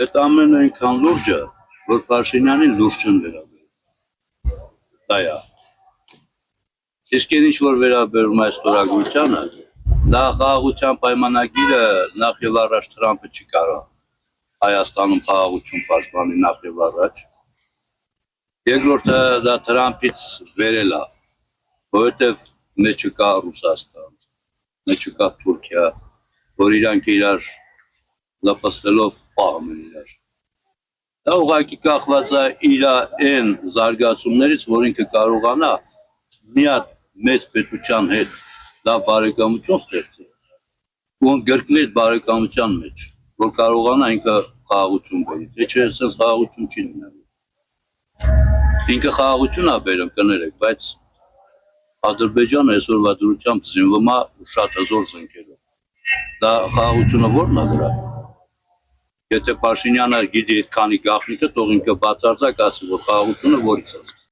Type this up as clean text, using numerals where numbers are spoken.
Այդ ամենը այնքան լուրջ է, որ Փաշինյանին լուրջ չեն վերաբերում։ Դա է։ Իսկ ինչ որ վերաբերում է ստորագրությանը, դա խաղաղության պայմանագիրը նախ եւ առաջ Թրամփը չի կարող Հայաստանում խաղաղություն պաշտպանի նախ եւ առաջ։ Երկրորդը դա Թրամփից վերել է, որովհետեւ մեջը կա Ռուսաստան, մեջը կա Թուրքիա, որ իրանք իրար լապստելով պահում են իրար։ Դա ուղղակի կախված է իր այն զարգացումներից, որ ինքը կարողանա մի հատ մեծ պետության հետ լավ բարեկամություն ստեղծել ու գրկնել բարեկամության մեջ, որ կարողանա ինքը խաղաղություն բերի։ Թե չէ, sense խաղաղություն չի լինելու։ Ինքը խաղաղություն է բերում, կներեք, բայց Ադրբեջանը այսօրվա դրությամբ զինվում է շատ հզոր զենքերով։ Դա խաղաղությունը ո՞րն է դրա։ Եթե Փաշինյանը գիտի այդ քանի գաղտնիքը, թող ինքը բացարձակ ասի, որ խաղաղությունը որից է։